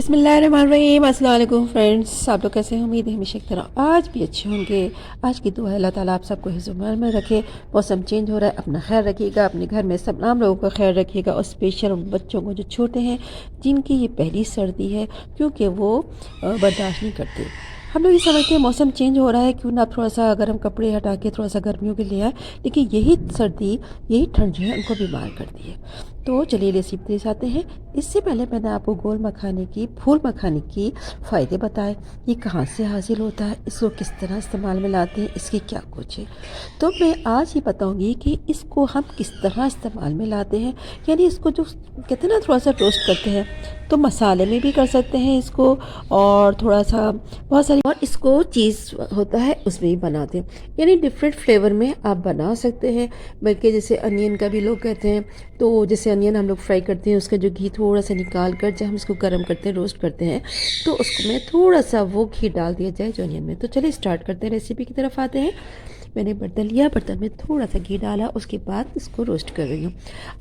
बिस्मिल्लाहिर्रहमानिर्रहीम। अस्सलाम वालेकुम फ्रेंड्स, आप लोग कैसे हैं? उम्मीद है हमेशा की तरह आज भी अच्छे होंगे। आज की दुआ है अल्लाह ताला आप सबको हिफ्ज़-ओ-मान में रखे। मौसम चेंज हो रहा है, अपना ख्याल रखिएगा, अपने घर में सब तमाम लोगों का ख्याल रखिएगा और स्पेशल उन बच्चों को जो छोटे हैं जिनकी ये पहली सर्दी है, क्योंकि वो बर्दाश्त नहीं करते। हम लोग ये समझते हैं मौसम चेंज हो रहा है, क्यों ना थोड़ा सा गर्म कपड़े हटा के थोड़ा सा गर्मियों के लिए आए, लेकिन यही सर्दी यही ठंड जो है उनको बीमार करती है। तो चलिए रेसिपी आते हैं। इससे पहले मैंने आपको गोल मखाने की फूल मखाने की फ़ायदे बताए, ये कहाँ से हासिल होता है, इसको किस तरह इस्तेमाल में लाते हैं, इसकी क्या कुछ है। तो मैं आज ये बताऊंगी कि इसको हम किस तरह इस्तेमाल में लाते हैं। यानी इसको जो कहते हैं ना थोड़ा सा रोस्ट करते हैं, तो मसाले में भी कर सकते हैं इसको, और थोड़ा सा बहुत सारी और इसको चीज़ होता है उसमें भी बनाते हैं। यानी डिफरेंट फ्लेवर में आप बना सकते हैं। बल्कि जैसे अनियन का भी लोग कहते हैं, तो जैसे अनियन हम लोग फ्राई करते हैं, उसका जो घी थोड़ा सा निकाल कर जब हम इसको गर्म करते हैं, रोस्ट करते हैं, तो उसको में थोड़ा सा वो घी डाल दिया जाए जो अनियन में। तो चलिए स्टार्ट करते हैं, रेसिपी की तरफ आते हैं। मैंने बर्तन लिया, बर्तन में थोड़ा सा घी डाला, उसके बाद इसको रोस्ट कर रही हूँ।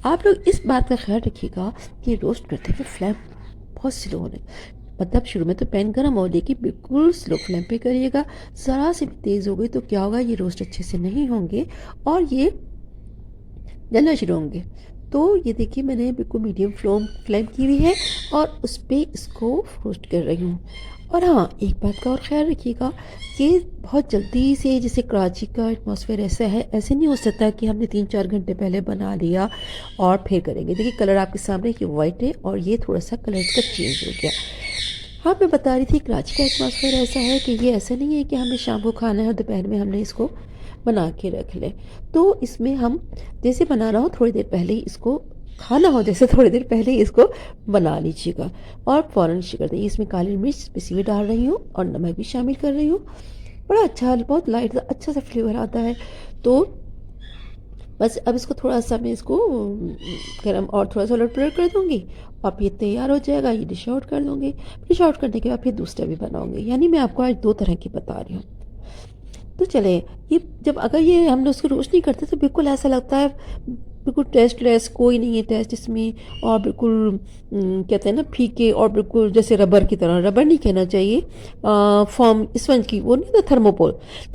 आप लोग इस बात का ख्याल रखिएगा कि रोस्ट करते हुए फ्लेम बहुत स्लो होने, मतलब शुरू में तो पैन गर्म हो, लेकिन बिल्कुल स्लो फ्लेम पे करिएगा। ज़रा से भी तेज़ हो गई तो क्या होगा, ये रोस्ट अच्छे से नहीं होंगे और ये जलना शुरू होंगे। तो ये देखिए मैंने बिल्कुल मीडियम फ्लेम की हुई है और उस पर इसको रोस्ट कर रही हूँ। और हाँ, एक बात का और ख्याल रखिएगा कि बहुत जल्दी से, जैसे कराची का एटमॉस्फेयर ऐसा है, ऐसे नहीं हो सकता कि हमने 3-4 घंटे पहले बना लिया और फिर करेंगे। देखिए कलर आपके सामने कि वाइट है और ये थोड़ा सा कलर इसका चेंज हो गया। हाँ, मैं बता रही थी कराची का एटमॉस्फेयर ऐसा है कि ये ऐसा नहीं है कि हमें शाम को खाना है और दोपहर में हमने इसको बना के रख लें। तो इसमें हम जैसे बना रहा हो थोड़ी देर पहले ही इसको खाना हो, जैसे थोड़ी देर पहले ही इसको बना लीजिएगा और फ़ौरन कर दें। इसमें काली मिर्च पिसी हुई डाल रही हूँ और नमक भी शामिल कर रही हूँ। बड़ा अच्छा, बहुत लाइट अच्छा सा फ्लेवर आता है। तो बस अब इसको थोड़ा सा मैं इसको गरम और थोड़ा सा उलट पलट कर दूँगी और फिर तैयार हो जाएगा। ये डिश आउट कर दूँगी। डिश आउट करने के बाद फिर दूसरा भी बनाऊँगी। यानी मैं आपको आज 2 तरह की बता रही हूँ। तो चले, ये जब अगर ये हम लोग उसको रोस्ट नहीं करते तो बिल्कुल ऐसा लगता है बिल्कुल टेस्टलेस, कोई नहीं है टेस्ट इसमें, और बिल्कुल कहते हैं ना फीके, और बिल्कुल जैसे रबर की तरह, रबर नहीं कहना चाहिए, फॉर्म स्पंज की, वो नहीं था,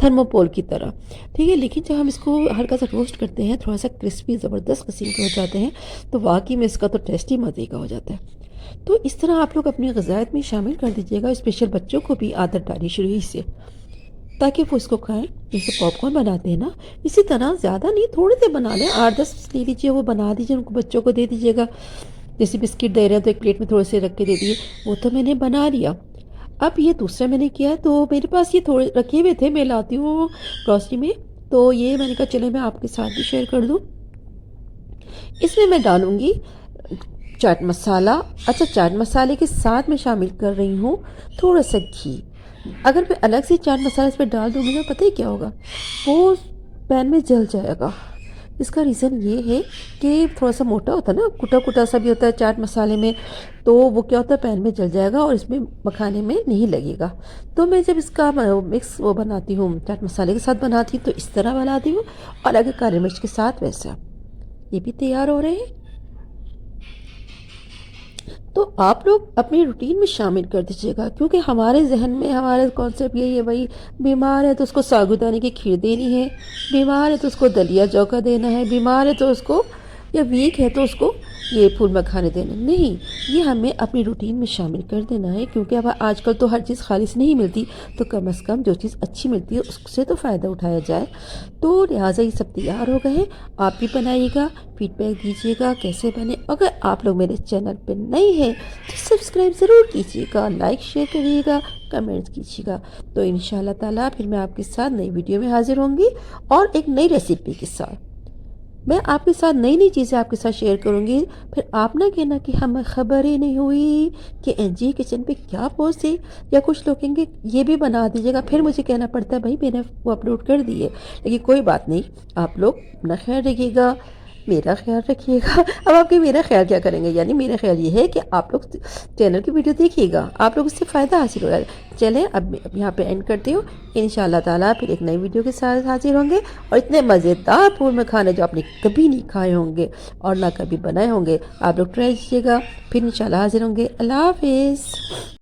थर्मोपोल की तरह, ठीक है। लेकिन जब हम इसको हल्का सा रोस्ट करते हैं, थोड़ा सा क्रिस्पी ज़बरदस्त किस्म के हो जाते हैं, तो वाकई में इसका तो टेस्ट ही मज़े का हो जाता है। तो इस तरह आप लोग अपनी ग़िज़ायत में शामिल कर दीजिएगा। स्पेशल बच्चों को भी आदत डाली शुरू ही से, ताकि वो इसको खाएं। जैसे पॉपकॉर्न बनाते हैं ना, इसी तरह ज़्यादा नहीं, थोड़े से बना लें, 8-10 ले लीजिए, वो बना दीजिए, उनको बच्चों को दे दीजिएगा। जैसे बिस्किट दे रहे हैं तो एक प्लेट में थोड़े से रख के दे दिए, वो तो मैंने बना लिया। अब ये दूसरा मैंने किया, तो मेरे पास ये थोड़े रखे हुए थे, मैं लाती हूँ ग्रॉसरी में, तो ये मैंने कहा चले मैं आपके साथ भी शेयर कर दूँ। इसमें मैं डालूँगी चाट मसाला। अच्छा, चाट मसाले के साथ मैं शामिल कर रही हूँ थोड़ा सा घी। अगर मैं अलग से चाट मसाला इस पर डाल दूँगी ना, पता ही क्या होगा, वो पैन में जल जाएगा। इसका रीज़न ये है कि थोड़ा सा मोटा होता है ना, कुटा कुटा सा भी होता है चाट मसाले में, तो वो क्या होता है पैन में जल जाएगा और इसमें मखाने में नहीं लगेगा। तो मैं जब इसका मिक्स वो बनाती हूँ, चाट मसाले के साथ बनाती हूँ, तो इस तरह बनाती हूँ, और अगर काली मिर्च के साथ वैसा। ये भी तैयार हो रहे हैं। तो आप लोग अपनी रूटीन में शामिल कर दीजिएगा, क्योंकि हमारे जहन में हमारा कॉन्सेप्ट यही है, भाई बीमार है तो उसको साबूदाने की खीर देनी है, बीमार है तो उसको दलिया चौका देना है, बीमार है तो उसको, या वीक है तो उसको ये फूल मखाने देने। नहीं, ये हमें अपनी रूटीन में शामिल कर देना है, क्योंकि अब आजकल तो हर चीज़ खालिश नहीं मिलती, तो कम से कम जो चीज़ अच्छी मिलती है उससे तो फ़ायदा उठाया जाए। तो लिहाजा ये सब तैयार हो गए हैं। आप भी बनाइएगा, फीडबैक दीजिएगा कैसे बने। अगर आप लोग मेरे चैनल पर नए हैं तो सब्सक्राइब ज़रूर कीजिएगा, लाइक शेयर करिएगा, कमेंट्स कीजिएगा। तो इंशाल्लाह ताला फिर मैं आपके साथ नई वीडियो में हाजिर होंगी और एक नई रेसिपी के साथ। मैं आपके साथ नई नई चीज़ें आपके साथ शेयर करूंगी। फिर आप ना कहना कि हमें खबर ही नहीं हुई कि एनजी किचन पे क्या पोस्ट है, या कुछ लोग कहेंगे ये भी बना दीजिएगा, फिर मुझे कहना पड़ता है भाई मैंने वो अपलोड कर दी है। लेकिन कोई बात नहीं, आप लोग अपना ख्याल रखिएगा। मेरा ख्याल रखिएगा। अब आपके मेरा ख्याल क्या करेंगे, यानी मेरा ख्याल ये है कि आप लोग चैनल की वीडियो देखिएगा, आप लोग उससे फ़ायदा हासिल होगा। चलें अब यहाँ पे एंड करती हूँ। इंशाल्लाह ताला फिर एक नई वीडियो के साथ हाजिर होंगे और इतने मज़ेदार फूल में खाने जो आपने कभी नहीं खाए होंगे और ना कभी बनाए होंगे, आप लोग ट्राई कीजिएगा। फिर इंशाल्लाह हाजिर होंगे। अल्लाह हाफिज़।